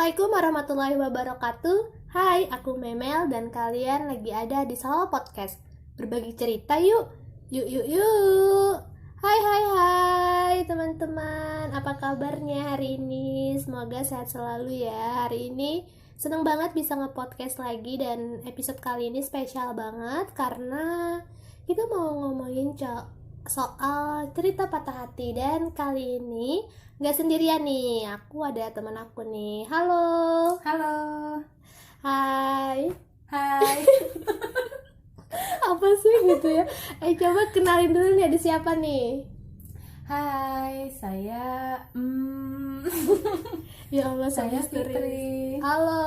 Assalamualaikum warahmatullahi wabarakatuh. Hai, aku Memel dan kalian lagi ada di Salah Podcast. Berbagi cerita yuk. Yuk. Hai teman-teman. Apa kabarnya hari ini? Semoga sehat selalu ya. Hari ini seneng banget bisa nge-podcast lagi dan episode kali ini spesial banget karena kita mau ngomongin soal cerita patah hati. Dan kali ini nggak sendirian nih, aku ada teman aku nih. Halo. Hai. Apa sih gitu ya? Coba kenalin dulu nih, ada siapa nih? Hai, saya Ya Allah, saya misterius. Fitri. Halo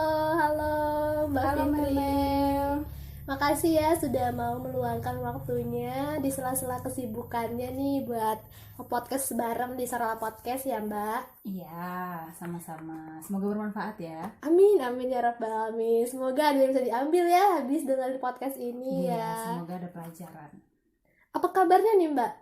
Mbak Halo Fitri. Memel. Makasih ya sudah mau meluangkan waktunya di sela-sela kesibukannya nih buat podcast bareng di Salah Podcast ya Mbak. Iya, sama-sama. Semoga bermanfaat ya. Amin ya rabbal alamin. Semoga ada yang bisa diambil ya habis dengar podcast ini Iya, ya. semoga ada pelajaran. Apa kabarnya nih Mbak?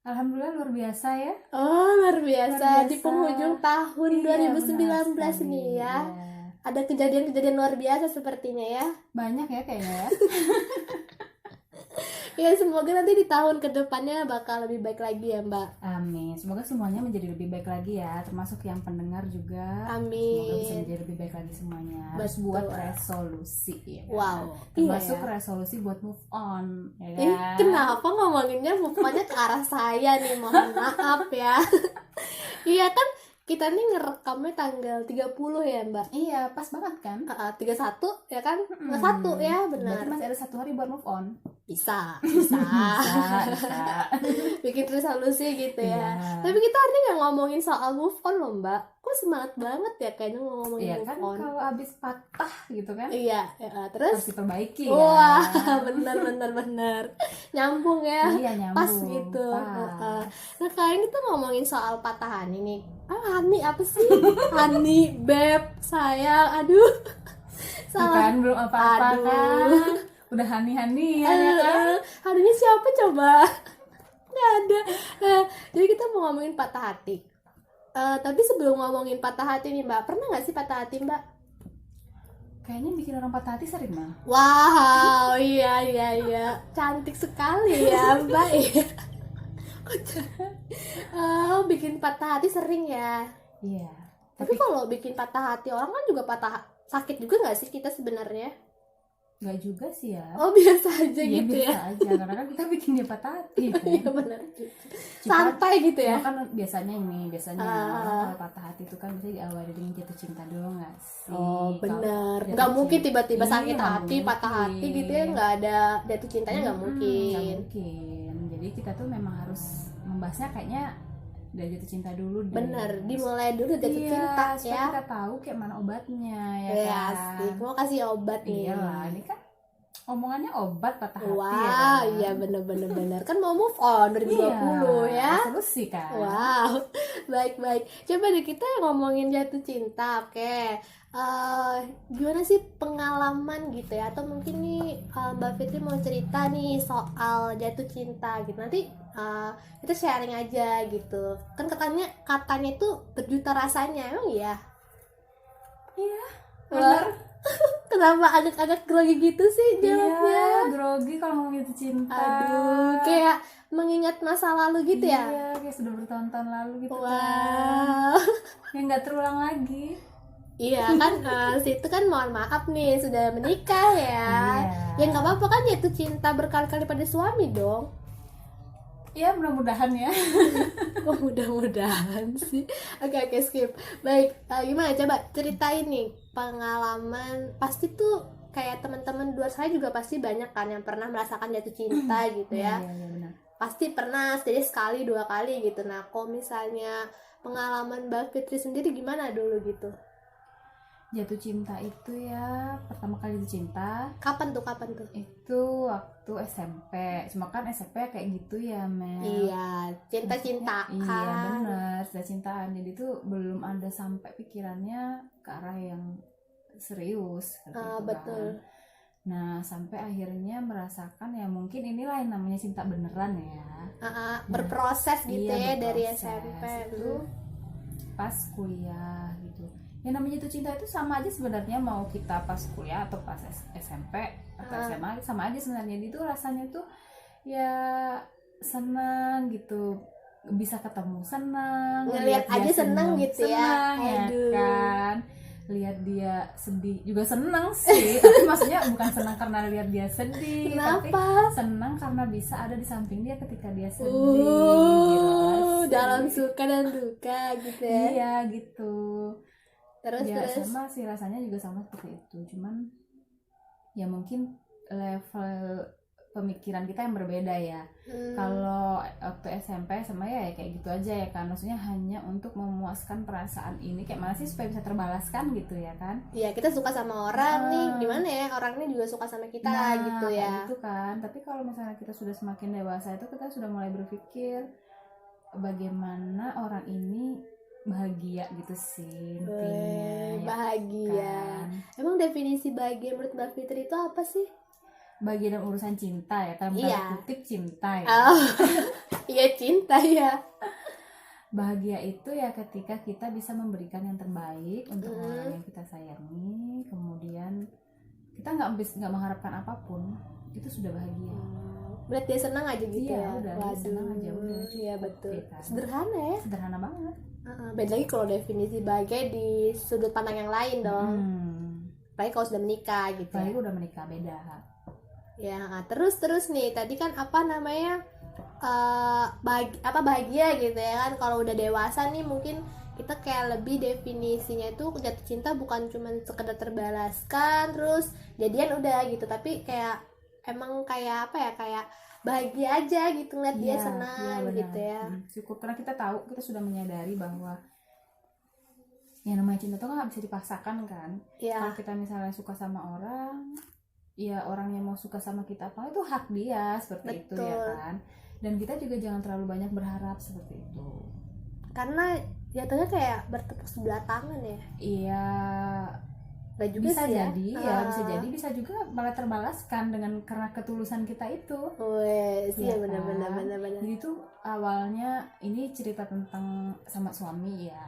Alhamdulillah luar biasa ya. Oh, luar biasa. Luar biasa. Di penghujung tahun Iya, 2019 nih ya. Iya. Ada kejadian-kejadian luar biasa sepertinya ya. Banyak ya kayaknya ya. Ya semoga nanti di tahun kedepannya bakal lebih baik lagi ya Mbak. Amin. Semoga semuanya menjadi lebih baik lagi ya, termasuk yang pendengar juga. Amin. Semoga bisa menjadi lebih baik lagi semuanya. Harus Betul. buat resolusi ya. Wow. Termasuk Iya ya. resolusi buat move on ya. Kenapa ngomonginnya mukanya ke arah saya nih? Mohon maaf ya. Iya kan kita nih ngerekamnya tanggal 30 ya Mbak. Iya, pas banget kan? 31 ya kan? Nggak satu ya, benar. Berarti masih ada 1 hari buat move on. Bisa. Bisa. Bikin resolusi gitu ya. Iya. Tapi kita hari ini nggak ngomongin soal move on loh Mbak. Kok semangat banget ya kayaknya ngomongin Iya move kan, on. kalau habis patah gitu kan, Iya, terus harus diperbaiki ya. wah, bener nyambung ya. Iya, nyambung. Pas gitu. Pas. Nah kali ini kita ngomongin soal patah hati nih. Hani apa sih? Hani, beb, sayang, aduh. Tuh kan, belum apa-apa Aduh. kan. Udah hani-hani ya kan. Harinya siapa coba? Nggak ada. Jadi kita mau ngomongin patah hati. Tapi sebelum ngomongin patah hati nih Mbak, pernah nggak sih patah hati Mbak? Kayaknya bikin orang patah hati sering mah. Wow, iya. Cantik sekali ya Mbak. Bikin patah hati sering ya. Iya. Tapi kalau bikin patah hati orang kan juga sakit juga nggak sih kita sebenarnya? Nggak juga sih ya. Oh biasa aja Iya, gitu biasa ya. aja, karena kan kita bikin dia patah hati kan. Iya benar. Cuma- Santai gitu ya. Cuma kan biasanya kalau patah hati itu kan bisa diawali dengan jatuh cinta dulu nggak sih? Oh benar. Kalau Nggak jatuh mungkin cinta- tiba-tiba Iya, sakit nggak hati, patah hati mungkin. gitu ya, nggak ada jatuh cintanya nggak Nggak mungkin. mungkin. Jadi kita tuh memang harus membahasnya kayaknya dari jatuh cinta dulu deh. Benar, dimulai dulu jatuh Iya, cinta supaya ya. kita tahu kayak mana obatnya ya Ya kan. asik, mau kasih obat nih. Iyalah, ini kan omongannya obat patah hati ya Wah, kan. iya bener kan mau move on 2020 Iya, ya. solusi kan. Wow, baik. Coba deh kita ngomongin jatuh cinta, oke. Gimana sih pengalaman gitu ya? Atau mungkin nih Mbak Fitri mau cerita nih soal jatuh cinta gitu. Nanti kita sharing aja gitu. Kan katanya itu berjuta rasanya, emang iya? Iya, Wah, kenapa agak-agak grogi gitu sih jawabnya? Iya, grogi kalau ngomong jatuh cinta. Aduh, kayak mengingat masa lalu gitu ya? Iya, kayak sudah bertahun-tahun lalu gitu kan. Wow. Yang nggak terulang lagi. Iya kan, situ kan mohon maaf nih sudah menikah ya. Iya. Ya nggak apa-apa kan jatuh cinta berkali-kali pada suami dong. Ya, mudah-mudahan ya. Oh mudah-mudahan sih. Oke, skip. Baik, gimana coba ceritain nih pengalaman. Pasti tuh kayak teman-teman di luar saya juga pasti banyak kan yang pernah merasakan jatuh cinta gitu ya. Iya, benar. Pasti pernah, jadi sekali 2 kali gitu. Nah kalau misalnya pengalaman Mbak Fitri sendiri gimana dulu gitu? Jatuh cinta itu ya, pertama kali jatuh cinta Kapan tuh? itu waktu SMP. Cuma kan SMP kayak gitu ya, Mel. Iya, cinta-cintaan. Iya, bener, cinta-cintaan. Jadi tuh belum ada sampai pikirannya ke arah yang serius seperti itu Betul. kan. Nah, sampai akhirnya merasakan ya mungkin inilah yang namanya cinta beneran ya. Berproses gitu Iya, ya dari berproses. SMP. Itu pas kuliah gitu. yang namanya itu cinta itu sama aja sebenarnya, mau kita pas kuliah atau pas SMP atau SMA sama aja sebenarnya. Itu rasanya tuh ya senang gitu, bisa ketemu senang, ngelihat aja senang gitu ya. Aduh. kan, lihat dia sedih juga senang sih tapi maksudnya bukan senang karena lihat dia sedih. Kenapa? Tapi senang karena bisa ada di samping dia ketika dia sedih gitu. Dalam suka dan duka gitu ya. Iya gitu. Terus Ya sama sih, rasanya juga sama seperti itu, cuman ya mungkin level pemikiran kita yang berbeda ya. Kalau waktu SMP sama ya kayak gitu aja ya kan, maksudnya hanya untuk memuaskan perasaan ini kayak mana sih supaya bisa terbalaskan gitu ya kan. Iya, kita suka sama orang nih, gimana ya orangnya juga suka sama kita gitu ya. Gitu kan. Tapi kalau misalnya kita sudah semakin dewasa itu kita sudah mulai berpikir bagaimana orang ini bahagia gitu sih intinya. Bahagia kan? Emang definisi bahagia menurut Mbak Fitri itu apa sih? Bahagia dalam urusan cinta ya, dalam tanda kutip cinta ya. Iya, cinta ya. Bahagia itu ya ketika kita bisa memberikan yang terbaik untuk orang yang kita sayangi, kemudian kita nggak mengharapkan apapun, itu sudah bahagia. Berarti dia senang aja gitu Iya, ya. udah dia senang aja udah. Iya betul. Kan? Sederhana ya. Sederhana banget. Beda lagi kalau definisi bahagia di sudut pandang yang lain dong. Apalagi kalau sudah menikah gitu. Apalagi udah menikah beda. Ya, terus nih tadi kan apa namanya bahagia gitu ya kan. Kalau udah dewasa nih mungkin kita kayak lebih definisinya itu jatuh cinta bukan cuma sekedar terbalaskan terus jadian udah gitu, tapi kayak emang kayak apa ya, kayak bahagia aja gitu ngeliat dia senang gitu ya. Cukup karena kita tahu, kita sudah menyadari bahwa yang namanya cinta tuh nggak bisa dipaksakan kan. Kalau kita misalnya suka sama orang, ya orang yang mau suka sama kita apa itu hak dia seperti itu ya kan. Dan kita juga jangan terlalu banyak berharap seperti itu. Karena jatuhnya kayak bertepuk sebelah tangan ya. Iya. Gak juga bisa sih jadi ya, bisa jadi bisa juga malah terbalaskan dengan karena ketulusan kita itu. Wes, iya benar-benar. Jadi itu awalnya ini cerita tentang sama suami ya.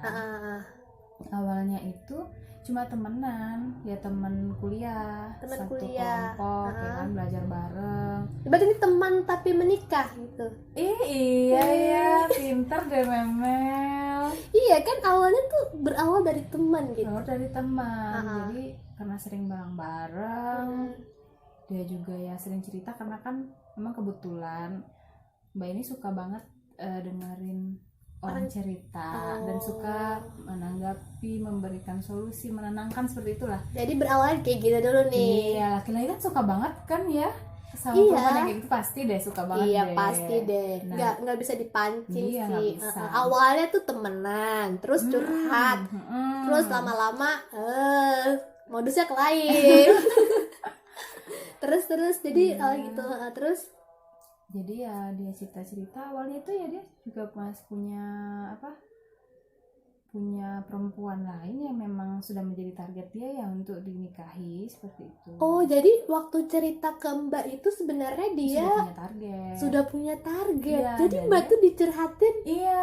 Awalnya itu cuma temenan, ya teman kuliah, satu kelompok, ya kan, belajar bareng. Berarti ini teman tapi menikah gitu. Iya, pinter deh Memel. Iya kan, awalnya tuh berawal dari teman gitu. Jadi karena sering bareng-bareng, dia juga ya sering cerita karena kan memang kebetulan Mbak ini suka banget dengerin orang cerita dan suka menanggapi, memberikan solusi, menenangkan seperti itulah. Jadi berawal kayak gitu dulu nih. Iya, laki-laki kan suka banget kan ya sama perempuan yang kayak gitu, pasti deh suka banget. Iya deh. pasti deh. Nggak bisa dipancing sih. Bisa. Awalnya tuh temenan, terus curhat, terus lama-lama modusnya ke lain. terus jadi gitu terus. Jadi ya dia cerita awalnya itu ya dia juga punya perempuan lain yang memang sudah menjadi target dia ya untuk dinikahi seperti itu. Oh, jadi waktu cerita ke Mbak itu sebenarnya dia sudah punya target. Ya, jadi Mbak tuh dicurhatin,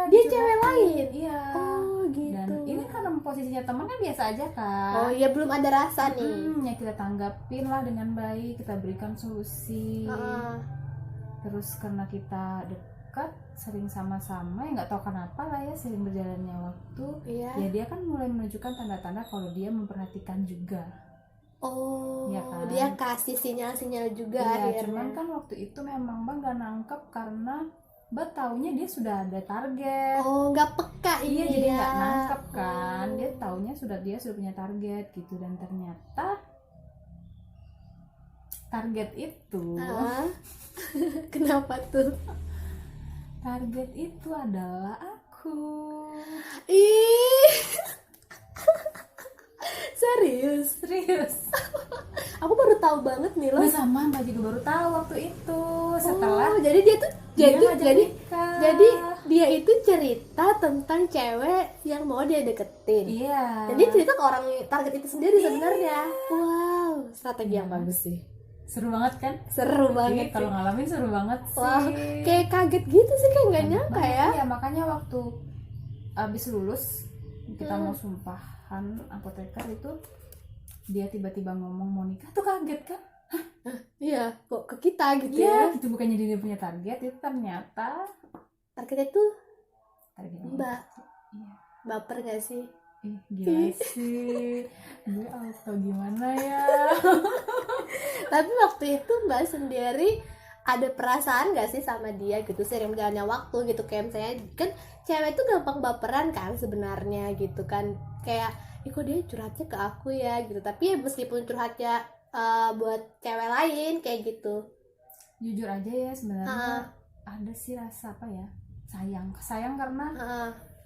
dia cewek lain. Iya. Oh gitu. Dan ini karena posisinya teman kan biasa aja kan. Oh iya, belum ada rasa nih. Ya kita tanggapin lah dengan baik, kita berikan solusi. Terus karena kita dekat, sering sama-sama, ya nggak tahu kenapa lah ya, sering berjalannya waktu, ya dia kan mulai menunjukkan tanda-tanda kalau dia memperhatikan juga. Oh, ya kan? Dia kasih sinyal-sinyal juga akhirnya. Cuman kan waktu itu memang Mbak nggak nangkep karena Mbak taunya dia sudah ada target. Oh, nggak peka. Iya, jadi nggak nangkep kan. Dia taunya dia sudah punya target gitu, dan ternyata target itu kenapa tuh? Target itu adalah aku. Ih. Serius. Aku baru tahu banget nih loh. Sama Mbak juga baru tahu waktu itu. Setelah jadi dia tuh jadi dia itu cerita tentang cewek yang mau dia deketin. Iya. Jadi cerita ke orang target itu sendiri sebenarnya. Wow, strategi yang bagus sih. Seru banget kan? Seru banget. Kalau ngalamin seru banget sih. Wah, kayak kaget gitu sih, kayak nggak nyangka ya. Iya, makanya waktu abis lulus kita mau sumpah Han apoteker itu dia tiba-tiba ngomong mau nikah tuh kaget kan. Iya, kok ke kita gitu Iya, ya. itu bukannya dia punya target, itu ternyata Targetnya tuh targetnya Mbak. Iya. Baper gak sih? Gila sih. Gue auto gimana ya. Tapi waktu itu Mbak sendiri ada perasaan gak sih sama dia gitu sering berjalannya waktu gitu, kayak misalnya kan cewek tuh gampang baperan kan sebenarnya gitu kan, kayak kok dia curhatnya ke aku ya gitu, tapi ya meskipun curhatnya buat cewek lain kayak gitu. Jujur aja ya sebenarnya ada sih rasa apa ya, sayang karena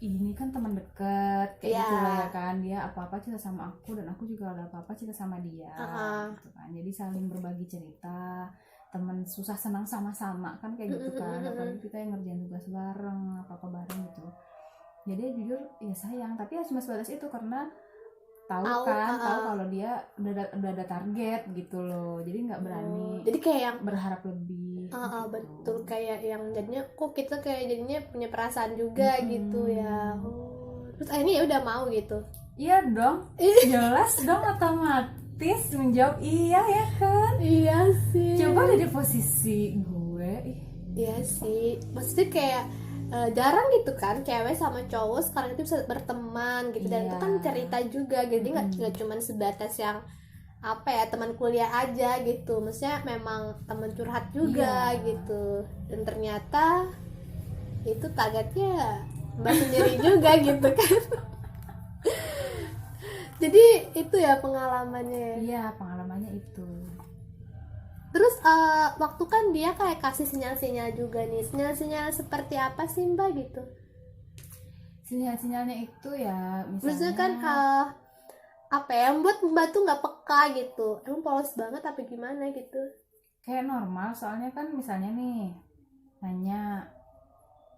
ini kan teman dekat kayak gitu lah ya kan, dia apa-apa cerita sama aku dan aku juga ada apa-apa cerita sama dia gitu kan, jadi saling berbagi cerita, teman susah senang sama-sama kan kayak gitu kan, apalagi kita yang ngerjain tugas bareng apa-apa bareng gitu. Jadi jujur ya sayang, tapi ya cuma sebatas itu karena tahu kalau dia udah ada target gitu loh, jadi nggak berani, jadi kayak yang berharap lebih gitu. Betul, kayak yang jadinya kok kita kayak jadinya punya perasaan juga gitu ya. Terus akhirnya ya udah mau gitu. Iya dong, jelas dong, otomatis menjawab iya ya kan. Iya sih, coba ada di posisi gue. Iya sih, maksudnya kayak jarang gitu kan cewek sama cowok sekarang itu bisa berteman gitu, dan itu kan cerita juga, jadi nggak cuma sebatas yang apa ya teman kuliah aja gitu, maksudnya memang teman curhat juga gitu, dan ternyata itu targetnya Mbak sendiri juga gitu kan. Jadi itu ya pengalamannya. Iya, pengalamannya itu. Terus waktu kan dia kayak kasih sinyal-sinyal juga nih. Sinyal-sinyal seperti apa sih Mbak gitu? Sinyal-sinyalnya itu ya Maksudnya misalnya kan apa ya yang buat Mbak tuh nggak peka gitu? Emang polos banget apa gimana gitu? kayak normal, soalnya kan misalnya nih nanya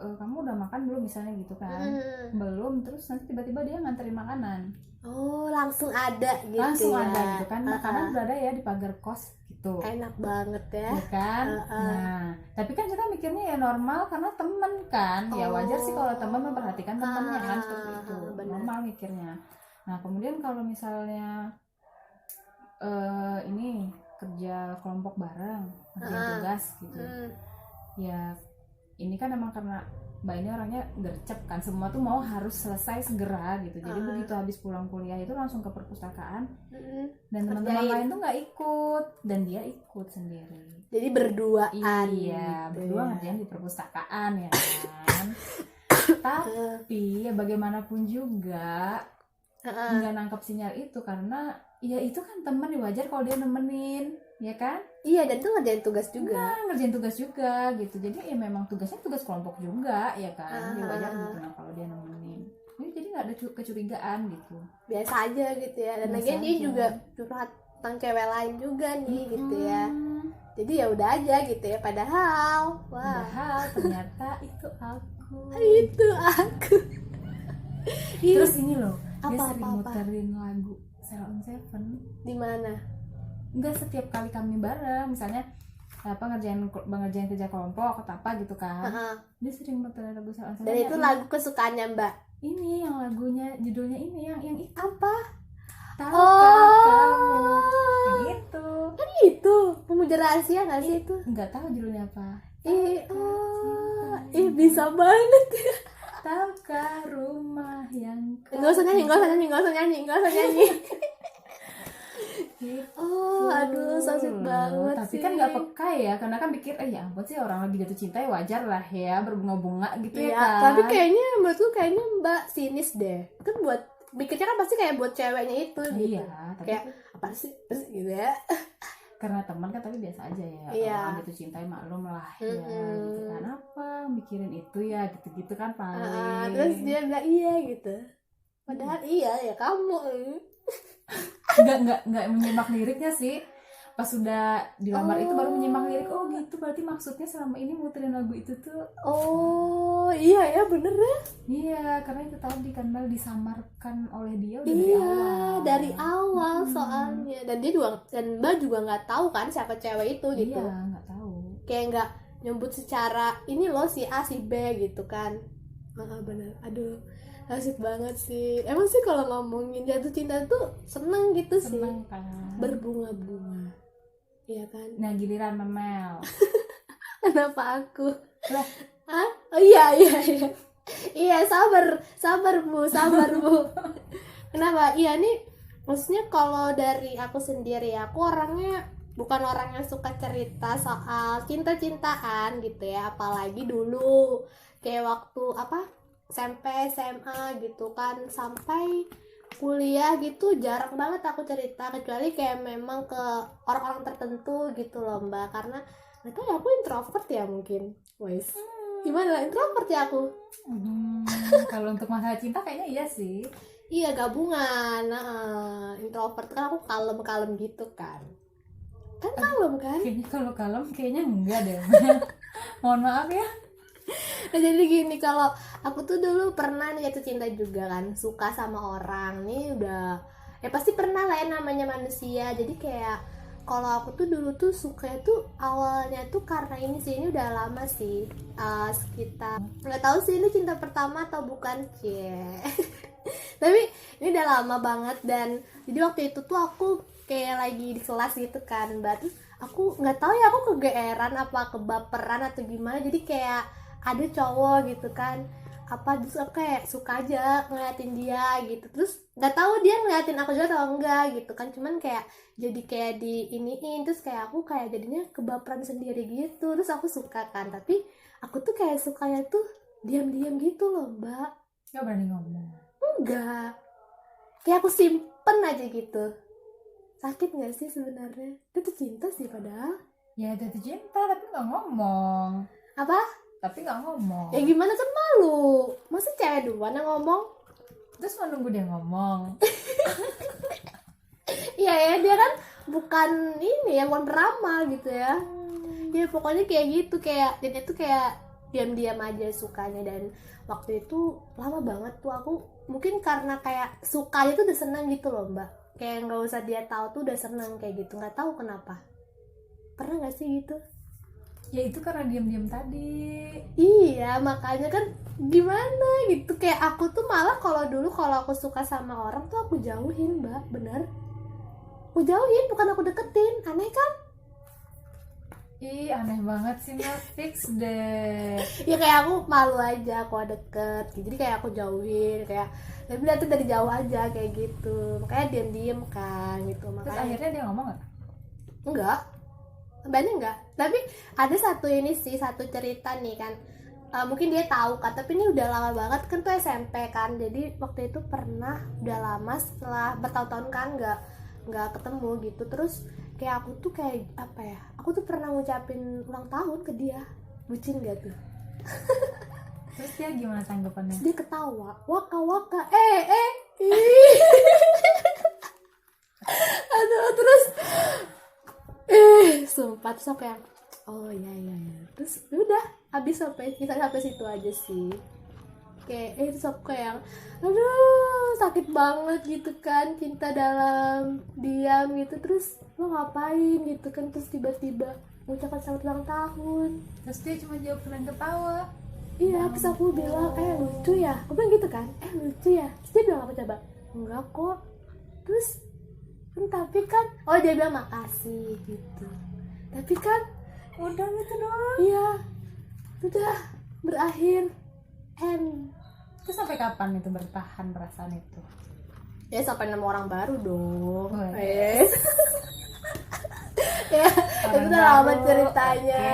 kamu udah makan belum misalnya gitu kan. Belum, terus nanti tiba-tiba dia nganterin makanan. Oh, langsung ada gitu. Langsung ya? ada gitu kan, makanan udah ada ya di pagar kos gitu. Enak banget ya. Ya kan. Nah, tapi kan kita mikirnya ya normal karena temen kan. Ya wajar sih kalau teman memperhatikan temannya kan, seperti itu. Normal mikirnya. Nah, kemudian kalau misalnya ini kerja kelompok bareng, ngerjain tugas gitu. Ya ini kan emang karena Mbak ini orangnya gercep kan, semua tuh mau harus selesai segera gitu. Jadi begitu habis pulang kuliah itu langsung ke perpustakaan, dan teman-teman lain tuh nggak ikut, dan dia ikut sendiri. Jadi berduaan. Iya, berdua ngerjain di perpustakaan ya kan. Tapi ya bagaimanapun juga nggak nangkep sinyal itu, karena ya itu kan teman, wajar kalau dia nemenin, ya kan? Iya, dan itu ngerjain tugas juga. Nah, ngerjain tugas juga gitu. Jadi ya memang tugasnya tugas kelompok juga, ya kan? Ya wajar gitu nah kalau dia nemenin. Jadi nggak ada kecurigaan gitu. Biasa aja gitu ya. Dan lagian dia juga curhat tentang cewek lain juga nih gitu ya. Jadi ya udah aja gitu ya. Padahal ternyata itu aku. Itu aku. Terus ini loh, dia sering muterin lagu Sheila on 7. Di mana? Enggak setiap kali kami bareng, misalnya apa ngerjain kerja kelompok atau apa gitu kan. Dia sering muterin lagu Sheila on 7. Dan itu lagu kesukaannya Mbak. Ini yang lagunya judulnya ini yang itu. Apa? Tahukah kamu? Yang itu. Kan itu Pemuja Rahasia nggak sih itu? Enggak tahu judulnya apa. Bisa banget. Tahukah rumah yang Nggak usah nyanyi. Aduh, so sweet banget. Tapi kan nggak peka ya, karena kan pikir ya ampun sih, orang lagi jatuh cinta ya wajar lah ya berbunga-bunga gitu ya kan. Tapi kayaknya menurutku Mbak sinis deh. Kan buat pikirnya kan pasti kayak buat ceweknya itu gitu. Iya, tapi kayak apa sih gitu ya. Karena teman kan, tapi biasa aja ya. Orang jatuh cinta maklum lah ya gitu kan, apa mikirin itu ya gitu-gitu kan paling. Terus dia bilang iya gitu. Padahal iya ya kamu. Nggak menyimak liriknya sih. Pas sudah dilamar itu baru menyimak lirik. Oh gitu, berarti maksudnya selama ini muterin lagu itu tuh. Oh iya ya, bener ya. Iya, karena itu tadi karena disamarkan oleh dia udah dari awal soalnya. Dan dia juga, dan Mbak juga nggak tahu kan siapa cewek itu gitu. Iya, nggak tahu. Kayak nggak nyebut secara ini loh si A si B gitu kan. Bener, aduh asik banget sih. Emang sih kalau ngomongin jatuh cinta tuh seneng gitu sih, seneng kan, berbunga-bunga, iya kan. Nah giliran Memel. Kenapa aku? Lah, Hah? Oh iya iya iya. Iya, sabar Bu. Kenapa? Iya nih, maksudnya kalau dari aku sendiri, aku orangnya bukan orang yang suka cerita soal cinta-cintaan gitu ya, apalagi dulu kayak waktu apa SMP, SMA gitu kan, sampai kuliah gitu jarang banget aku cerita, kecuali kayak memang ke orang-orang tertentu gitu loh Mbak, karena nggak tahu ya, aku introvert ya mungkin. Wes, gimana introvert ya aku? Kalau untuk masalah cinta kayaknya iya sih. Iya gabungan. Introvert kan, aku kalem gitu kan kalem kan. Kayaknya kalau kalem kayaknya enggak deh. Mohon maaf ya. Nah, jadi gini, kalau aku tuh dulu pernah nih jatuh cinta juga kan, suka sama orang nih, udah ya pasti pernah lah ya, namanya manusia. Jadi kayak kalau aku tuh dulu tuh suka tuh awalnya tuh karena ini sih, ini udah lama sih, sekitar nggak tahu sih ini cinta pertama atau bukan cie. Tapi ini udah lama banget, dan jadi waktu itu tuh aku kayak lagi di kelas gitu kan Mbak, terus aku nggak tahu ya, aku kegeeran apa kebaperan atau gimana, jadi kayak ada cowok gitu kan, apa terus aku kayak suka aja ngeliatin dia gitu, terus nggak tahu dia ngeliatin aku juga atau enggak gitu kan, cuman kayak jadi kayak di iniin, terus kayak aku kayak jadinya kebaperan sendiri gitu, terus aku suka kan, tapi aku tuh kayak sukanya tuh diam-diam gitu loh Mbak. Nggak berani ngomong. Enggak, kayak aku simpen aja gitu. Sakit nggak sih sebenarnya? Itu tuh cinta sih padahal. Ya jatuh cinta tapi nggak ngomong. Apa? Tapi nggak ngomong. Ya gimana, kan malu. Masa cewek duluan yang ngomong? Terus menunggu dia ngomong. Iya ya, dia kan bukan ini ya, bukan beramal gitu ya. Ya pokoknya kayak gitu, kayak dia tuh kayak diam-diam aja sukanya, dan waktu itu lama banget tuh aku, mungkin karena kayak sukanya tuh udah seneng gitu loh Mbak, kayak nggak usah dia tahu tuh udah seneng kayak gitu, nggak tahu kenapa. Pernah nggak sih gitu? Ya itu karena diam-diam tadi. Iya, makanya kan gimana gitu, kayak aku tuh malah kalau dulu kalau aku suka sama orang tuh aku jauhin Mbak, bener, aku jauhin, bukan aku deketin. Aneh kan? Ih aneh banget sih Mel, fix deh. Ya kayak aku malu aja kalau deket gitu. Jadi kayak aku jauhin, kayak tapi lihatnya dari jauh aja kayak gitu, makanya diam-diam kan gitu. Terus Makanya akhirnya dia ngomong nggak? enggak, banyak enggak, tapi ada satu ini sih, satu cerita nih kan. Mungkin dia tahu kan, tapi ini udah lama banget kan, tuh SMP kan, jadi waktu itu pernah, udah lama, setelah bertahun-tahun kan nggak ketemu gitu, terus kayak aku tuh kayak apa ya, aku tuh pernah ngucapin ulang tahun ke dia. Bucin gak tuh? Terus dia gimana tanggapannya? Terus dia ketawa, waka ih. Aduh, terus sumpah, terus aku yang oh iya, terus udah habis, sampai situ aja sih. Kayak terus aku kayak aduh sakit banget gitu kan, cinta dalam diam gitu, terus lo ngapain gitu kan, terus tiba-tiba mengucapkan selamat ulang tahun. Terus dia cuma jawab dengan ketawa. Iya, terus aku bilang lucu ya, aku bilang gitu kan, lucu ya, terus dia bilang apa coba? Enggak kok. Terus tapi kan, oh dia bilang makasih gitu, tapi kan Udah gitu doang. iya sudah berakhir. Terus sampai kapan itu bertahan perasaan itu? Ya sampai nemu orang baru dong. Ya itu udah lama ceritanya.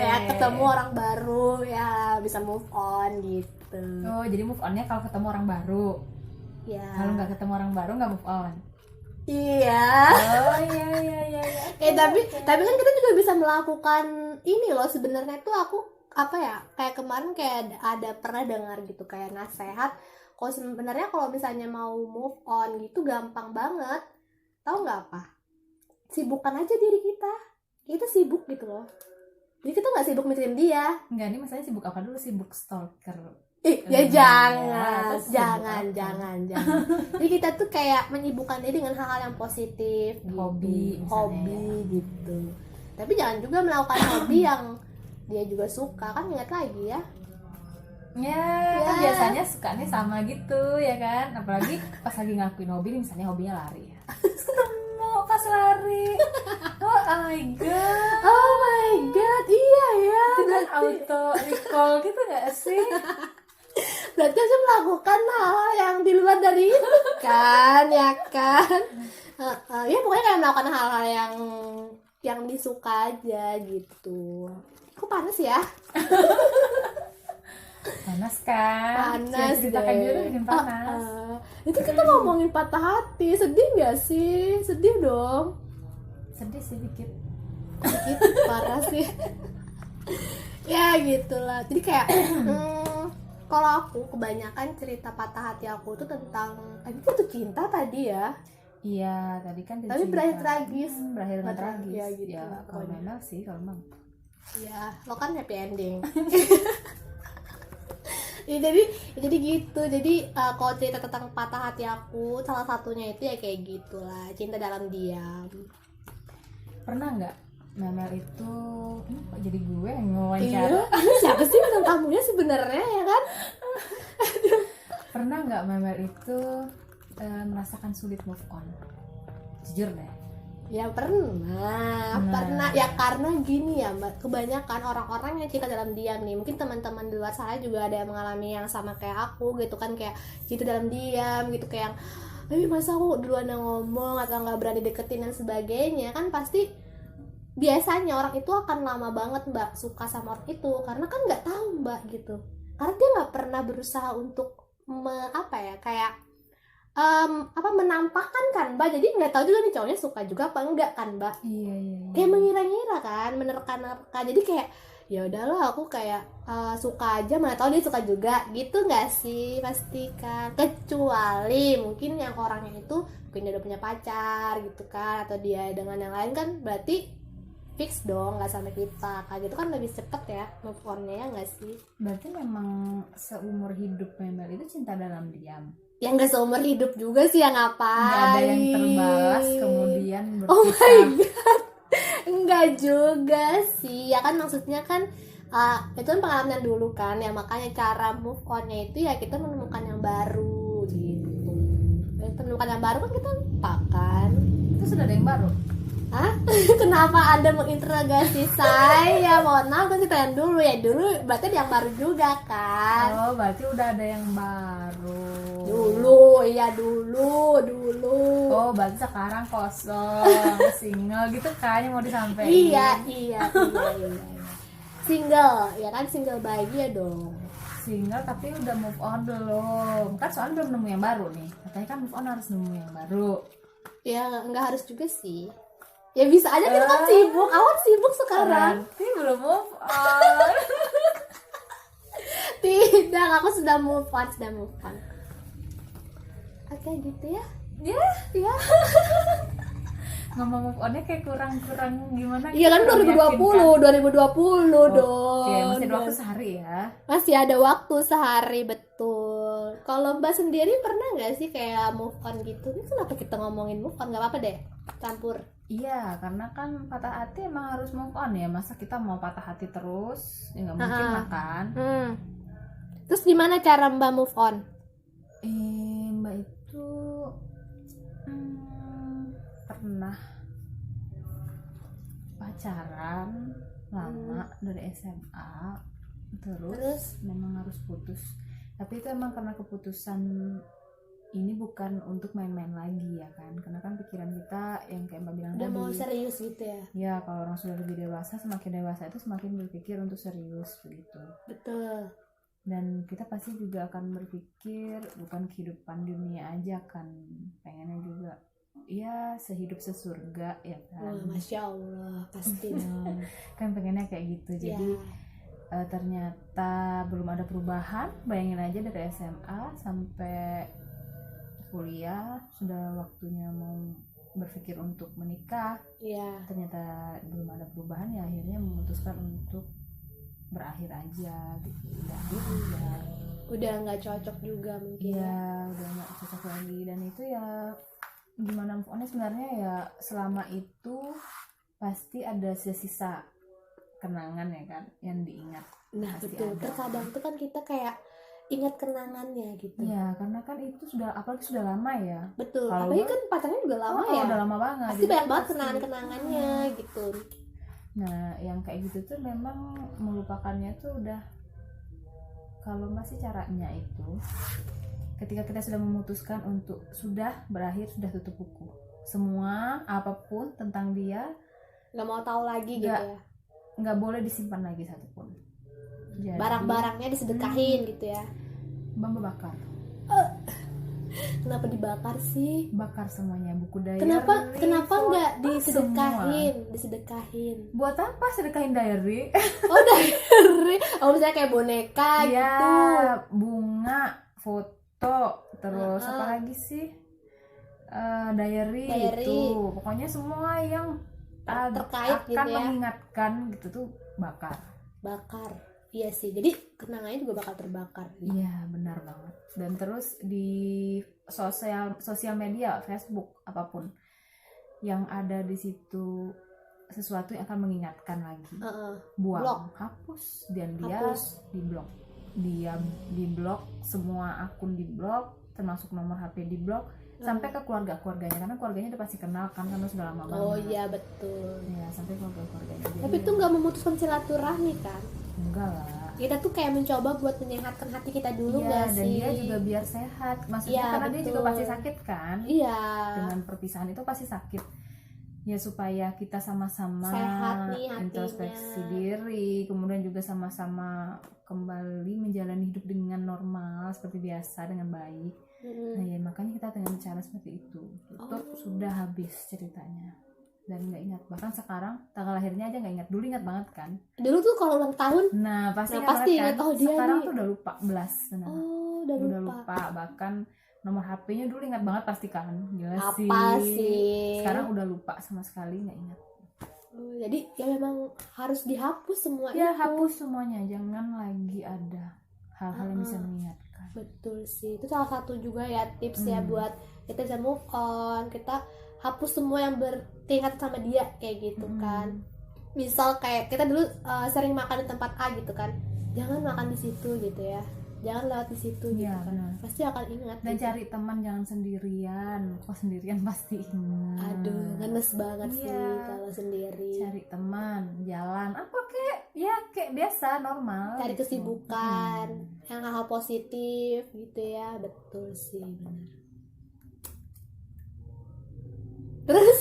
Ya ketemu orang baru, ya bisa move on gitu. Oh jadi move onnya kalau ketemu orang baru. Ya. Kalau nggak ketemu orang baru nggak move on. Iya. Oh iya. Tapi kan kita juga bisa melakukan ini loh sebenarnya tuh. Aku apa ya, kayak kemarin kayak ada pernah dengar gitu kayak nasehat, kalau sebenarnya kalau misalnya mau move on gitu gampang banget. Tahu nggak apa? Sibukkan aja diri kita sibuk gitu loh. Jadi kita nggak sibuk mikirin dia. Enggak, ini masalahnya sibuk apa dulu? Sibuk stalker. Ya jangan. Jadi kita tuh kayak menyibukkan diri dengan hal-hal yang positif gitu. Hobi gitu. Tapi jangan juga melakukan hobi yang dia juga suka, kan ingat lagi ya. Kan biasanya sukanya sama gitu ya kan, apalagi pas lagi ngakuin hobi, misalnya hobinya lari ya. Terus ketemu pas lari, oh my god, iya ya, itu kan auto recall gitu gak sih? berarti aku melakukan hal yang di luar dari itu kan, ya kan. Ya pokoknya kayak melakukan hal-hal yang disuka aja gitu. Kok panas ya? Panas kan? Panas cerita deh. kayak gitu bikin panas. Itu kita ngomongin patah hati, sedih nggak sih? Sedih dong. Sedih sih dikit. Gitu, parah sih. Ya gitulah. Jadi kayak kalau aku kebanyakan cerita patah hati aku tuh tentang itu tuh cinta tadi ya. Iya, tadi kan Tapi berakhir tragis. Berakhir dengan tragis. Ya, gitu Ya, lah, kalau pokoknya. Memel sih, kalau Bang. Ya, lo kan happy ending. Ya, jadi gitu. Jadi kalau cerita tentang patah hati aku, salah satunya itu ya kayak gitulah, cinta dalam diam. Pernah nggak Memel itu kok jadi gue yang wawancara? Iya, ini siapa sih bintang tamunya sebenarnya ya kan? Pernah nggak Memel itu merasakan sulit move on? Jujur deh. Ya pernah ya, karena gini ya Mbak, kebanyakan orang-orang yang cinta dalam diam nih, mungkin teman-teman di luar sana juga ada yang mengalami yang sama kayak aku gitu kan, kayak cinta dalam diam gitu, kayak tapi masa aku duluan yang ngomong atau nggak berani deketin dan sebagainya, kan pasti biasanya orang itu akan lama banget Mbak suka sama orang itu, karena kan nggak tahu Mbak gitu, karena dia nggak pernah berusaha untuk menampakkan kan Mbak, jadi nggak tahu juga nih cowoknya suka juga apa enggak kan Mbak. Iya. Kayak mengira-ngira kan, menerka-nerka, jadi kayak ya udahlah aku kayak suka aja, mana tahu dia suka juga gitu nggak sih, pasti kan, kecuali mungkin yang orangnya itu mungkin dia udah punya pacar gitu kan, atau dia dengan yang lain, kan berarti fix dong nggak sama kita, kayak gitu kan lebih cepet ya move on-nya, ya nggak sih? Berarti memang seumur hidup Memel itu cinta dalam diam. Ya nggak seumur hidup juga sih, yang ngapain? Nggak ada yang terbalas kemudian berpisah. Oh my god, enggak juga sih ya kan, maksudnya kan itu kan pengalaman yang dulu kan ya, makanya cara move on-nya itu ya kita menemukan yang baru gitu. Menemukan yang baru kan kita lupakan. Itu sudah ada yang baru. Hah? Kenapa Anda menginterogasi saya? Mohon maaf, kan kita yang dulu ya, dulu berarti ada yang baru juga kan? Oh, berarti udah ada yang baru. Dulu. Oh, berarti sekarang kosong, single gitu kan yang mau disampaikan. Iya. Single, ya kan, single bahagia dong. Single tapi udah move on belum? Kan soalnya belum nemu yang baru nih. Katanya kan move on harus nemu yang baru. Ya nggak harus juga sih. Ya bisa aja kita kan sibuk, awal sibuk sekarang. Berarti belum move on. Tidak, aku sudah move on. Oke gitu ya. Ya. Ngomong move onnya kayak kurang gimana? Iya kan, 2020 dong. Oke, masih ada waktu sehari ya. Masih ada waktu sehari, betul. Kalau Mbak sendiri pernah nggak sih kayak move on gitu? Ini kenapa kita ngomongin move on? Nggak apa-apa deh, campur. Iya, karena kan patah hati emang harus move on ya. Masa kita mau patah hati terus? Ya nggak mungkin lah kan. Terus gimana cara Mbak move on? Mbak itu pernah pacaran lama dari SMA, terus memang harus putus. Tapi itu emang karena keputusan ini bukan untuk main-main lagi ya kan, karena kan pikiran kita yang kayak Mbak bilang udah tadi, mau serius gitu ya. Ya kalau orang sudah lebih dewasa, semakin dewasa itu semakin berpikir untuk serius begitu. Betul. Dan kita pasti juga akan berpikir bukan kehidupan dunia aja kan, pengennya juga ya sehidup sesurga ya kan. Wah, Masya Allah, pasti dong. Kan pengennya kayak gitu. Jadi ternyata belum ada perubahan. Bayangin aja dari SMA sampai kuliah sudah waktunya mau berpikir untuk menikah. Ternyata belum ada perubahan, ya akhirnya memutuskan untuk berakhir aja gitu. Udah nggak cocok juga mungkin. Udah nggak cocok lagi. Dan itu ya gimana move on-nya sebenarnya ya, selama itu pasti ada sisa kenangan ya kan yang diingat. Nah Pasti betul, ada. terkadang tuh kan kita kayak ingat kenangannya gitu. Iya, karena kan itu sudah, apalagi sudah lama ya. Betul, Kalau apalagi gue- kan pacarnya juga lama ya. Udah lama banget. Pasti Jadi banyak banget pasti- kenangan-kenangannya gitu. Nah, yang kayak gitu tuh memang melupakannya tuh udah, kalau nggak sih caranya itu ketika kita sudah memutuskan untuk sudah berakhir, sudah tutup buku, semua apapun tentang dia Nggak mau tahu lagi gitu Nggak. ya. nggak boleh disimpan lagi satupun. Jadi, Barang-barangnya disedekahin gitu ya. Bamba bakar Kenapa dibakar sih? bakar semuanya, buku diary, Kenapa foto, nggak semua. disedekahin? Buat apa sedekahin diary? Oh dari, oh misalnya kayak boneka Iya, gitu. bunga, foto, terus apa lagi sih? Diary itu, pokoknya semua yang Terkait akan gitu ya. mengingatkan gitu tuh bakar. Bakar. Iya sih. Jadi kenangannya juga bakal terbakar. Iya, benar banget. Dan terus di sosial media, Facebook apapun yang ada di situ sesuatu yang akan mengingatkan lagi, buang, Blok. hapus, dan dia Hapus. diblok. Dia diblok, semua akun diblok, termasuk nomor HP diblok, sampai ke keluarganya, karena keluarganya udah pasti kenal kan, karena sudah lama banget. Oh iya betul. Ya, sampai keluarganya. Tapi itu nggak memutuskan silaturahmi kan? enggak lah. Kita tuh kayak mencoba buat menyehatkan hati kita dulu nggak Dan sih? dia juga biar sehat, maksudnya Iya, karena dia juga betul. pasti sakit kan. Iya. Dengan perpisahan itu pasti sakit ya, supaya kita sama-sama Sehat nih hatinya. introspeksi diri, kemudian juga sama-sama kembali menjalani hidup dengan normal seperti biasa, dengan baik. Nah ya, makanya kita dengan cara seperti itu sudah habis ceritanya dan nggak ingat, bahkan sekarang tanggal lahirnya aja nggak ingat. Dulu ingat banget kan, Dulu tuh kalau ulang tahun, nah pasti ingat, kan? oh dia Sekarang nih. tuh udah lupa belas, benar. udah lupa. Bahkan nomor HP-nya dulu ingat banget pasti kan, gila Apa sih? Sekarang udah lupa sama sekali, nggak ingat. Jadi ya memang harus dihapus semua Ya itu. hapus semuanya, jangan lagi ada hal-hal yang bisa mengingatkan. Betul sih, itu salah satu juga ya tips ya buat kita bisa move on. Kita hapus semua yang bertingkat sama dia kayak gitu kan. Misal kayak kita dulu sering makan di tempat A gitu kan, jangan makan di situ gitu ya, jangan lewat di situ gitu Iya, kan. benar. Pasti akan ingat. Dan gitu. cari teman, jangan sendirian. Kok sendirian pasti ingat. Aduh, ngenes banget sih Iya. kalau sendiri. Cari teman, jalan apa kayak biasa normal. Cari gitu. kesibukan, yang hal positif gitu ya. Betul sih, benar. Terus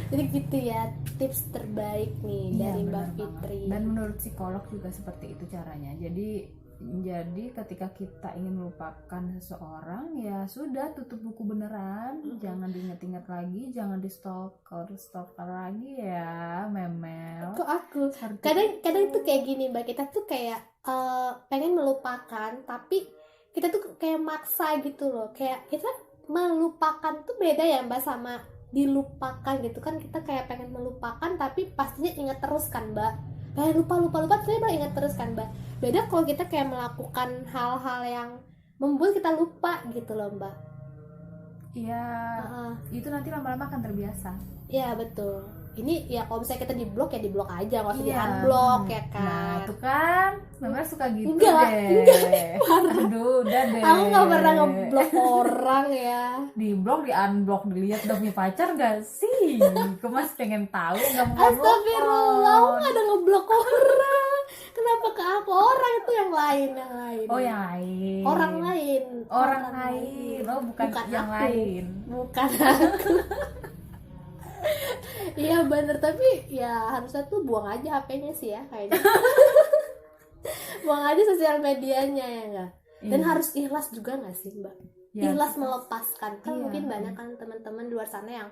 jadi gitu ya tips terbaik nih Iya, dari Mbak benar banget. Fitri. Dan menurut psikolog juga seperti itu caranya. Jadi ketika kita ingin melupakan seseorang, ya sudah, tutup buku beneran. Jangan diingat-ingat lagi, jangan di stalker lagi ya, Memel. Kok aku kadang tuh kayak gini Mbak, kita tuh kayak pengen melupakan tapi kita tuh kayak maksa gitu loh. Kayak kita melupakan tuh beda ya Mbak sama dilupakan gitu kan. Kita kayak pengen melupakan tapi pastinya ingat terus kan Mbak. Pengen lupa terus Mbak, ingat terus kan Mbak. Beda kalau kita kayak melakukan hal-hal yang membuat kita lupa gitu loh Mbak. Iya, itu nanti lama-lama akan terbiasa. Iya betul. Ini ya kalau misalnya kita diblok ya diblok aja, nggak usah Iya. di-unblock ya Nah, kan. tuh kan, Memel suka gitu Enggak, deh. Aduh, udah deh. Aku nggak pernah ngeblok orang ya. Di blok, di unblock, dilihat udah punya pacar gak sih? Gue masih pengen tahu, nggak mau Astagfirullah, aku nggak ada ngeblok orang. Kenapa ke aku? Orang itu yang lain. Oh, yang lain. Orang lain. Orang lain. Oh, bukan yang aku. lain. Bukan aku. Iya bener, tapi ya harusnya tuh buang aja HP-nya sih ya kayaknya. Buang aja sosial medianya ya enggak. Dan Iya. harus ikhlas juga nggak sih Mbak? Ya, Ikhlas melepaskan kan. Iya. Mungkin banyak kan teman-teman di luar sana yang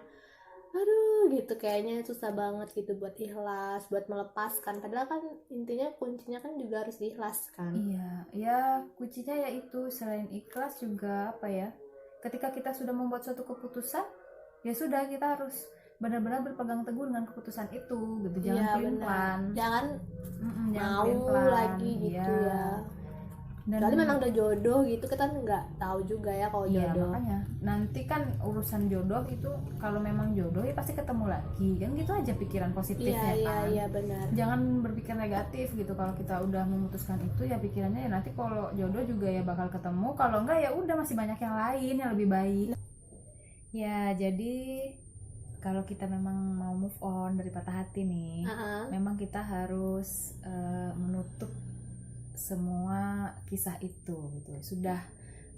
aduh gitu kayaknya susah banget gitu buat ikhlas, buat melepaskan. Padahal kan intinya kuncinya kan juga harus diikhlaskan. Iya, ya kuncinya yaitu selain ikhlas juga apa ya? Ketika kita sudah membuat suatu keputusan, ya sudah, kita harus benar-benar berpegang teguh dengan keputusan itu, gitu. Jangan Iya, pelin-pelan. Jangan Jangan mau pelin-pelan. lagi gitu Iya. ya. Kecuali memang udah jodoh gitu, kita nggak tahu juga ya kalau Iya, jodoh. makanya nanti kan urusan jodoh itu kalau memang jodoh ya pasti ketemu lagi kan, gitu aja pikiran positifnya kan. Iya benar. Jangan berpikir negatif gitu. Kalau kita udah memutuskan itu ya pikirannya ya nanti kalau jodoh juga ya bakal ketemu, kalau enggak ya udah masih banyak yang lain yang lebih baik. Ya jadi kalau kita memang mau move on dari patah hati nih, memang kita harus menutup semua kisah itu gitu. Sudah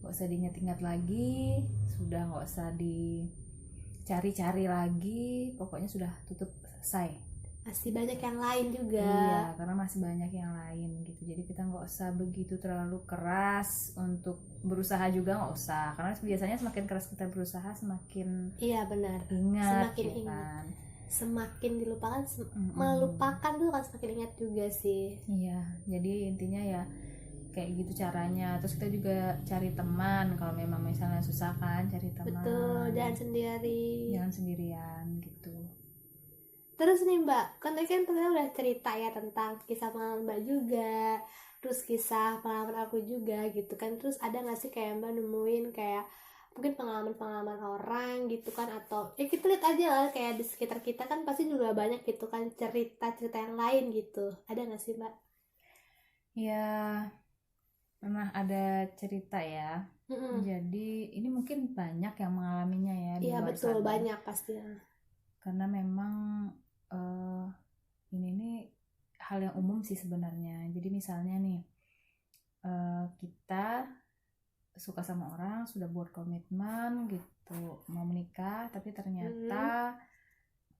nggak usah diingat-ingat lagi, sudah nggak usah dicari-cari lagi, pokoknya sudah tutup, selesai. Masih banyak yang lain juga. Iya, karena masih banyak yang lain gitu. Jadi kita nggak usah begitu terlalu keras untuk berusaha juga, nggak usah, karena biasanya semakin keras kita berusaha semakin benar, ingat, semakin ya ingat kan? Semakin dilupakan melupakan tuh kan semakin ingat juga sih. Iya, jadi intinya ya kayak gitu caranya. Terus kita juga cari teman kalau memang misalnya susah kan, cari teman. Betul, jangan sendirian gitu. Terus nih Mbak, kan tadi kan udah cerita ya tentang kisah pengalaman Mbak juga, terus kisah pengalaman aku juga gitu kan. Terus ada nggak sih kayak Mbak nemuin kayak mungkin pengalaman orang gitu kan, atau ya kita lihat aja lah kayak di sekitar kita kan pasti juga banyak gitu kan cerita-cerita yang lain gitu. Ada nggak sih Mbak? Ya memang ada cerita ya. Jadi ini mungkin banyak yang mengalaminya ya di Iya luar betul, sana. banyak pastinya. Karena memang ini nih hal yang umum sih sebenarnya. Jadi misalnya nih kita suka sama orang, sudah buat komitmen gitu, mau menikah, tapi ternyata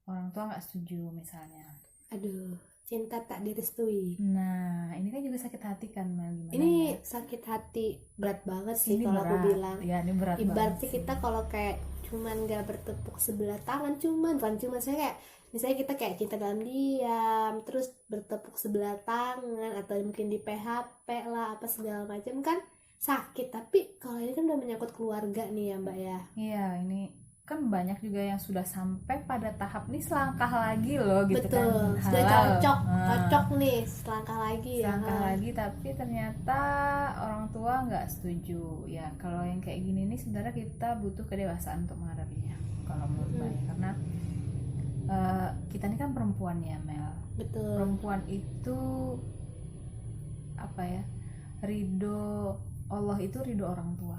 orang tua nggak setuju misalnya. Aduh, cinta tak direstui. Nah, ini kan juga sakit hati kan, Mel? Gimana ini ya? Sakit hati berat banget sih Ini kalau aku berat. bilang. Ya, ini berat Ibaratnya banget kita kalau kayak cuman gak bertepuk sebelah tangan, bukan cuma saya kayak misalnya kita kayak cinta dalam diam terus bertepuk sebelah tangan atau mungkin di PHP lah apa segala macam kan sakit. Tapi kalau ini kan udah menyangkut keluarga nih ya Mbak ya. Iya, ini kan banyak juga yang sudah sampai pada tahap nih selangkah lagi loh gitu. Betul, kan. sudah cocok nih selangkah lagi ya. Selangkah lagi tapi ternyata orang tua nggak setuju. Ya kalau yang kayak gini nih sebenarnya kita butuh kedewasaan untuk menghadapinya kalau menurut saya, karena kita ini kan perempuan ya Mel. Betul. Perempuan itu apa ya, ridho Allah itu ridho orang tua.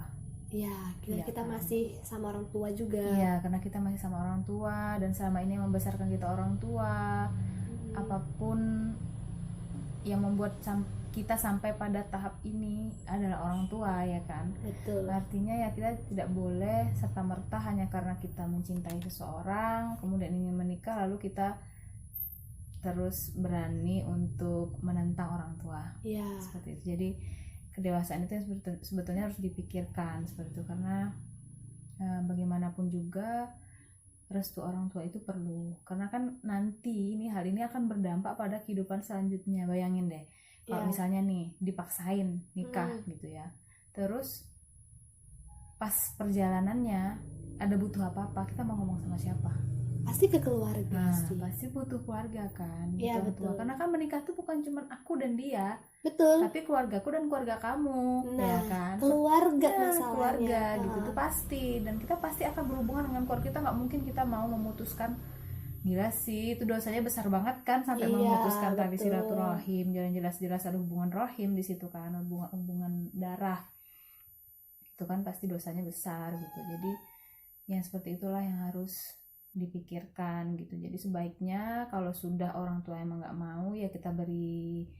Iya, kita kan? masih sama orang tua juga. Iya, karena kita masih sama orang tua dan selama ini yang membesarkan kita orang tua. Apapun yang membuat kita sampai pada tahap ini adalah orang tua, ya kan? Betul. Artinya ya kita tidak boleh serta-merta hanya karena kita mencintai seseorang kemudian ingin menikah lalu kita terus berani untuk menentang orang tua. Iya. Seperti itu. Jadi kedewasaan itu yang sebetulnya harus dipikirkan seperti itu, karena bagaimanapun juga restu orang tua itu perlu, karena kan nanti hal ini akan berdampak pada kehidupan selanjutnya. Bayangin deh kalau misalnya nih dipaksain nikah gitu ya, terus pas perjalanannya ada butuh apa-apa, kita mau ngomong sama siapa? Pasti ke keluarga sih. Pasti butuh keluarga kan. Iya betul. Karena kan menikah tuh bukan cuma aku dan dia. Betul. Tapi keluargaku dan keluarga kamu, ya kan? Keluarga keluarga gitu tuh pasti, dan kita pasti akan berhubungan dengan keluarga kita. Nggak mungkin kita mau memutuskan, gila sih itu dosanya besar banget kan sampai memutuskan tali silaturahim. Jangan jelas-jelas ada hubungan rahim di situ kan, hubungan darah. Itu kan pasti dosanya besar gitu. Jadi yang seperti itulah yang harus dipikirkan gitu. Jadi sebaiknya kalau sudah orang tua emang nggak mau, ya kita beri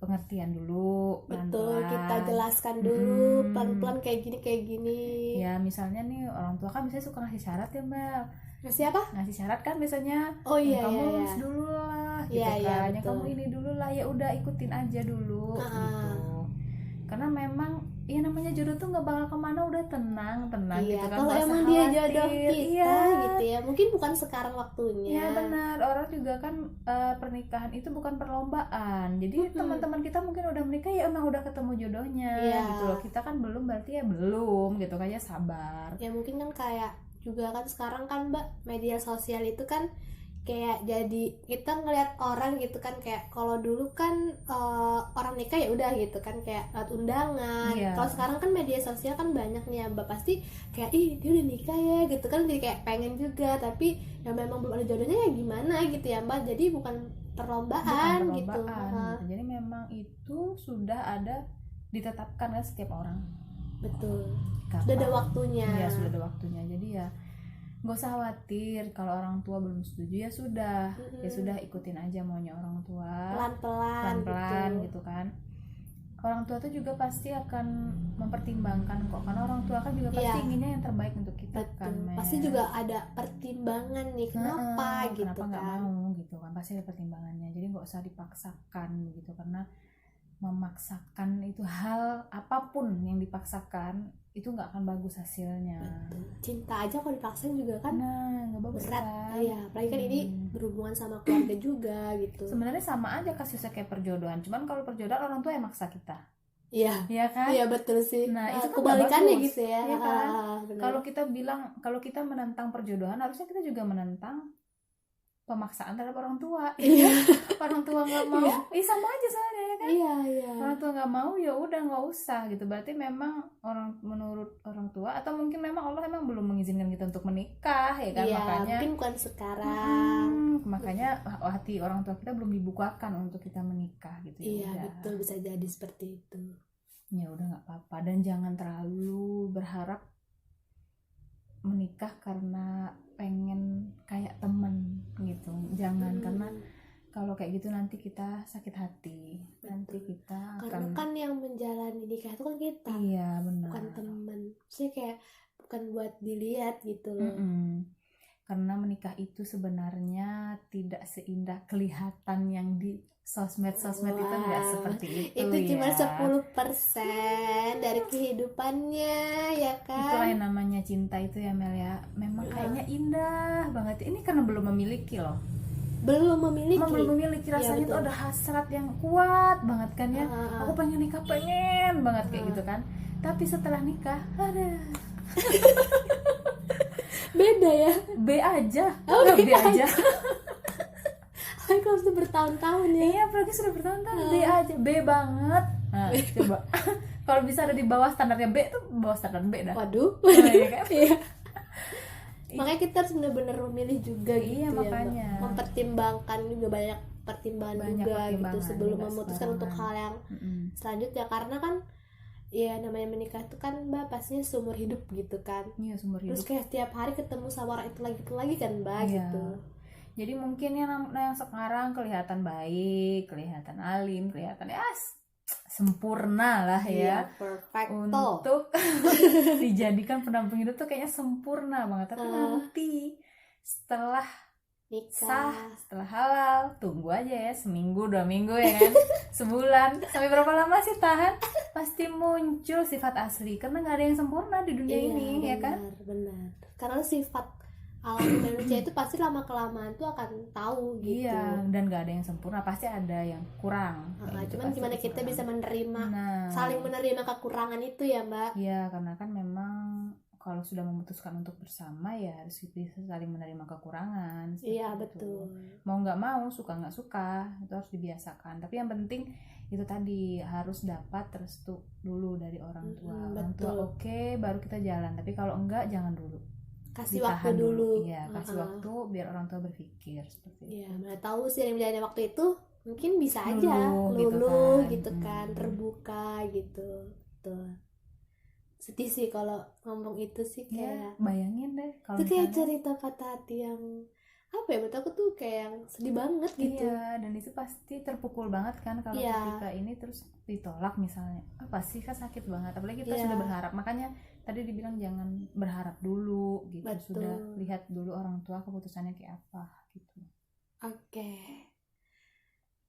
pengertian dulu, betul, kita jelaskan dulu pelan-pelan kayak gini. Ya misalnya nih orang tua kan biasanya suka ngasih syarat ya Mbak. Ngasih apa? Ngasih syarat kan biasanya. Oh iya, kamu lulus dulu lah gitu kan. Ya kamu ini dulu lah, ya udah ikutin aja dulu gitu. Karena memang ya namanya jodoh tuh nggak bakal kemana, udah tenang gitu kan. Kalau emang dia jodoh kita gitu ya, mungkin bukan sekarang waktunya. Ya benar, orang juga kan pernikahan itu bukan perlombaan. Jadi teman-teman kita mungkin udah menikah ya emang udah ketemu jodohnya gitu loh. Kita kan belum, berarti ya belum gitu kan, ya sabar. Ya mungkin kan kayak juga kan sekarang kan Mbak, media sosial itu kan kayak jadi kita ngelihat orang gitu kan, kayak kalau dulu kan orang nikah ya udah gitu kan kayak lewat undangan. Kalau sekarang kan media sosial kan banyak nih ya Mbak, pasti kayak ih dia udah nikah ya gitu kan, jadi kayak pengen juga, tapi yang memang belum ada jodohnya ya gimana gitu ya Mbak, jadi bukan perlombaan gitu. Jadi memang itu sudah ada ditetapkan kan setiap orang. Betul. Sudah ada waktunya. Iya, sudah ada waktunya. Jadi ya nggak usah khawatir kalau orang tua belum setuju, ya sudah, ya sudah ikutin aja maunya orang tua. Pelan-pelan gitu kan. Orang tua tuh juga pasti akan mempertimbangkan kok, karena orang tua kan juga pasti inginnya yang terbaik untuk kita. Betul. Kan. Pasti juga ada pertimbangan nih kenapa gitu kenapa nggak kan. mau gitu kan, pasti ada pertimbangannya. Jadi nggak usah dipaksakan gitu, karena memaksakan itu hal apapun yang dipaksakan itu nggak akan bagus hasilnya. Betul. Cinta aja kalau dipaksain juga kan nggak bagus berat kan? Iya, apalagi kan ini berhubungan sama keluarga juga gitu. Sebenarnya sama aja kasusnya kayak perjodohan, cuman kalau perjodohan orang tua yang maksa kita. Iya kan? Iya betul sih. Nah itu kebalikannya gitu ya. Kan? Kalau kita menentang perjodohan, harusnya kita juga menentang pemaksaan terhadap orang tua. Orang tua nggak mau, sama aja soalnya ya kan. Iya. Orang tua nggak mau, ya udah nggak usah gitu. Berarti memang menurut orang tua, atau mungkin memang Allah memang belum mengizinkan kita untuk menikah ya kan. Makanya mungkin bukan sekarang. Makanya hati orang tua kita belum dibukakan untuk kita menikah gitu. Iya betul, bisa jadi seperti itu. Ya udah nggak apa-apa, dan jangan terlalu berharap menikah karena pengen kayak temen gitu. Jangan, karena kalau kayak gitu nanti kita sakit hati. Betul. Nanti kita karena kan yang menjalani nikah itu kan kita. Iya benar. Bukan temen. Maksudnya kayak bukan buat dilihat gitu loh. Karena menikah itu sebenarnya tidak seindah kelihatan yang di sosmed itu nggak seperti itu. Itu cuma 10% dari kehidupannya ya kan. Itulah yang namanya cinta itu ya Mel ya. Memang kayaknya indah banget. Ini karena belum memiliki loh. Belum memiliki rasanya tuh ada hasrat yang kuat banget kan ya. Aku pengen nikah, pengen banget kayak gitu kan. Tapi setelah nikah, ada beda ya. B aja. B aja. Kalau sudah bertahun-tahun ya. Iya, apalagi sudah bertahun-tahun. B aja, B banget. Nah, coba. Kalau bisa ada di bawah standarnya B tuh bawah standar B dah. Waduh. Iya kan? Iya. Makanya kita harus benar-benar memilih juga gitu. Iya, makanya. Ya, mempertimbangkan juga banyak pertimbangan juga gitu sebelum memutuskan untuk hal yang selanjutnya, karena kan ya namanya menikah itu kan Mbak pastinya seumur hidup gitu kan. Iya, seumur hidup. Terus kayak setiap hari ketemu sama orang itu lagi kan Mbak gitu. Jadi mungkin yang sekarang kelihatan baik, kelihatan alim, kelihatan sempurna lah ya. Perfecto. Untuk dijadikan pendamping hidup tuh kayaknya sempurna banget. Tapi nanti setelah nikah, setelah halal, tunggu aja ya, seminggu, 2 minggu ya kan, sebulan, sampai berapa lama sih tahan, pasti muncul sifat asli, karena nggak ada yang sempurna di dunia ini. Benar, ya kan? Benar. Karena sifat alami manusia itu pasti lama kelamaan tuh akan tahu gitu. Iya, dan nggak ada yang sempurna, pasti ada yang kurang. Cuman gimana kita bisa menerima, saling menerima kekurangan itu ya Mbak. Iya, karena kan memang kalau sudah memutuskan untuk bersama ya harus bisa saling menerima kekurangan. Iya betul. Mau nggak mau, suka nggak suka, itu harus dibiasakan. Tapi yang penting itu tadi harus dapat restu dulu dari orang tua. Orang tua oke, baru kita jalan. Tapi kalau enggak, jangan dulu. Kasih waktu dulu. Iya, kasih waktu biar orang tua berpikir seperti itu. Iya, mana tahu sih yang menjalani waktu itu mungkin bisa aja luluh gitu kan, terbuka gitu. Tuh. Sedih sih kalau ngomong itu sih, kayak bayangin deh kalau itu kayak cerita patah hati yang apa ya, menurut aku tuh kayak yang sedih banget gitu. Iya, dan itu pasti terpukul banget kan kalau ketika ini terus ditolak misalnya. Pasti kan sakit banget, apalagi kita sudah berharap. Makanya tadi dibilang jangan berharap dulu gitu. Betul. Sudah lihat dulu orang tua keputusannya kayak apa gitu. Oke.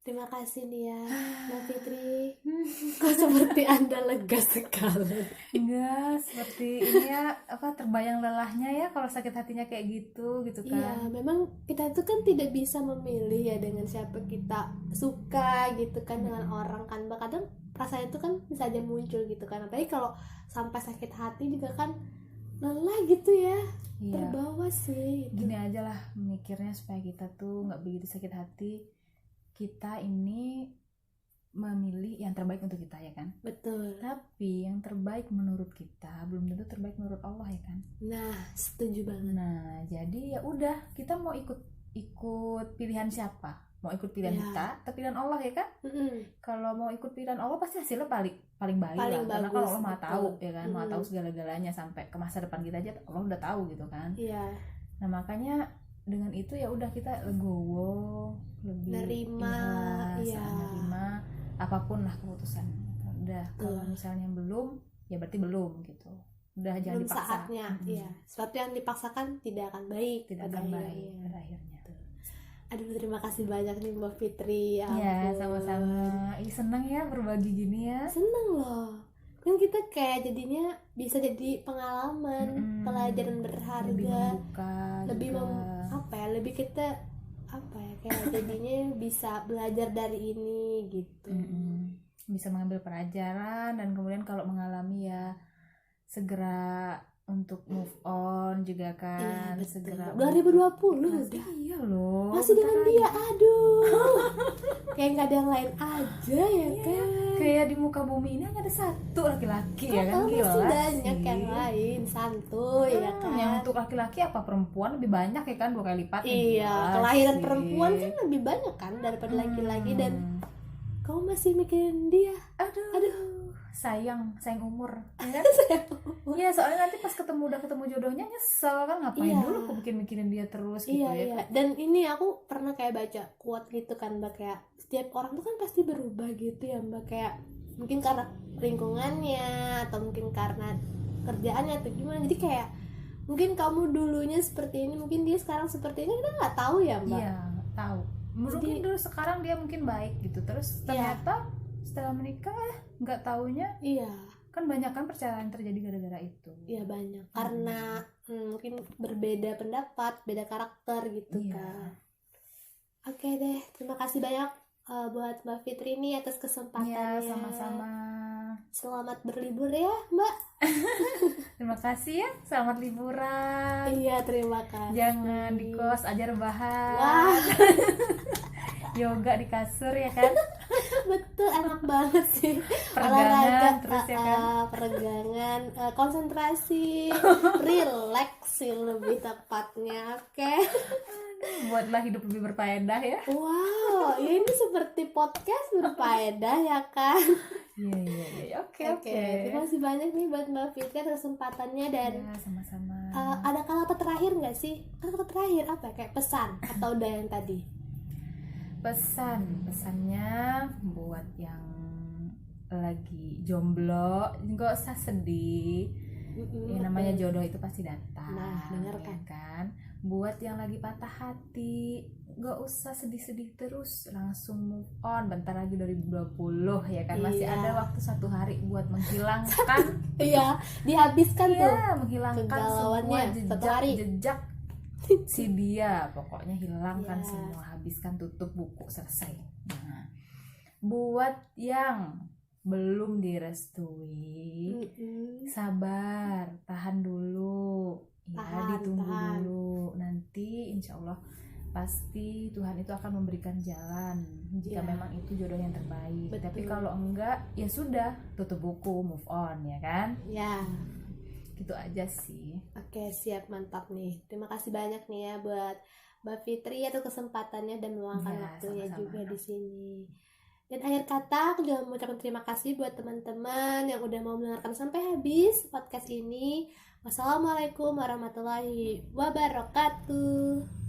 Terima kasih nih ya Mbak Fitri. Kok seperti Anda lega sekali. Enggak, seperti ini ya, terbayang lelahnya ya kalau sakit hatinya kayak gitu kan. Iya, memang kita itu kan tidak bisa memilih ya dengan siapa kita suka gitu kan, dengan orang kan. Kadang perasaan itu kan bisa aja muncul gitu kan. Apalagi kalau sampai sakit hati juga kan lelah gitu ya. Iya. Terbawa sih gitu. Gini aja lah mikirnya supaya kita tuh nggak begitu sakit hati. Kita ini memilih yang terbaik untuk kita ya kan. Betul. Tapi yang terbaik menurut kita belum tentu terbaik menurut Allah ya kan. Nah, setuju banget. Nah, jadi ya udah, kita mau ikut pilihan siapa? Mau ikut pilihan kita atau pilihan Allah ya kan? Kalau mau ikut pilihan Allah pasti hasilnya paling baik lah. Karena kalau Allah Maha tahu ya kan, Maha tahu segala-galanya sampai ke masa depan kita aja Allah udah tahu gitu kan. Iya. Nah, makanya dengan itu ya udah kita legowo, lebih nerima, nerima apapun lah keputusan. Udah, kalau misalnya belum, ya berarti belum gitu. Udah jangan belum dipaksa. Saatnya, iya. Sesuatu yang dipaksakan tidak akan baik. Tidak akan baik pada akhirnya. Aduh, terima kasih banyak nih Mbak Fitri. Ya, sama-sama. Seneng ya berbagi gini ya. Seneng loh. Kan kita kayak jadinya bisa jadi pengalaman, pelajaran berharga. Lebih membuka. Lebih kita kayak jadinya bisa belajar dari ini gitu. Bisa mengambil pelajaran dan kemudian kalau mengalami ya segera untuk move on juga kan. Iya, segera 2020 udah. Iya loh. Masih dengan dia, aduh. Kayak nggak ada yang lain aja ya kan. Kayak di muka bumi ini hanya ada satu laki-laki ya kan. Gila masih sih. banyak yang lain, santuy ya kan. Yang untuk laki-laki apa perempuan lebih banyak ya kan, 2 kali lipat. Iya, kelahiran perempuan kan lebih banyak kan daripada laki-laki dan kamu masih mikirin dia. Aduh. Sayang umur ya kan? Iya, soalnya nanti pas udah ketemu jodohnya nyesel kan, ngapain dulu aku mikirin dia terus gitu ya. Iya. Dan ini aku pernah kayak baca quote gitu kan Mbak, kayak setiap orang tuh kan pasti berubah gitu ya Mbak, kayak mungkin karena lingkungannya atau mungkin karena kerjaannya atau gimana, jadi kayak mungkin kamu dulunya seperti ini, mungkin dia sekarang seperti ini, kita nggak tahu ya Mbak. Iya, nggak tahu. Mungkin dulu sekarang dia mungkin baik gitu, terus ternyata setelah menikah nggak taunya kan banyak kan perceraian terjadi gara-gara itu. Iya, banyak karena mungkin berbeda pendapat, beda karakter gitu kan. Oke deh, terima kasih banyak buat Mbak Fitri ini atas kesempatannya. Iya, sama-sama. Selamat berlibur ya Mbak. Terima kasih ya, selamat liburan. Iya, terima kasih. Jangan di kos aja rebahan. Wah. Yoga di kasur ya kan. Betul, enak banget sih. Peregangan terus ya kan. Peregangan, konsentrasi, relax sih lebih tepatnya. Oke. Buatlah hidup lebih berfaedah ya. Wow, ya ini seperti podcast berfaedah ya kan. Iya. Oke. Terima kasih banyak nih buat Mbak Fitri atas kesempatannya dan sama-sama. Ada kata terakhir nggak sih? Kata terakhir apa? Kayak pesan atau udah yang tadi? Pesannya buat yang lagi jomblo nggak usah sedih. Ya, namanya jodoh itu pasti datang. Nah, dengarkan ya kan. Buat yang lagi patah hati, nggak usah sedih-sedih terus, langsung move on. Bentar lagi 2020 ya kan, masih ada waktu 1 hari buat menghilangkan. Iya, dihabiskan tuh. Menghilangkan semua jejak si dia, pokoknya hilangkan semua, habiskan, tutup buku, selesai. Nah, buat yang belum direstui, sabar, tahan dulu ya, ditunggu dulu, nanti insya Allah pasti Tuhan itu akan memberikan jalan jika memang itu jodoh yang terbaik. Betul. Tapi kalau enggak ya sudah, tutup buku, move on ya kan. Ya, gitu aja sih. Oke, siap, mantap nih. Terima kasih banyak nih ya buat Mbak Fitri atas kesempatannya dan meluangkan waktunya sama-sama juga di sini. Dan akhir kata, aku juga mengucapkan terima kasih buat teman-teman yang udah mau mendengarkan sampai habis podcast ini. Wassalamualaikum warahmatullahi wabarakatuh.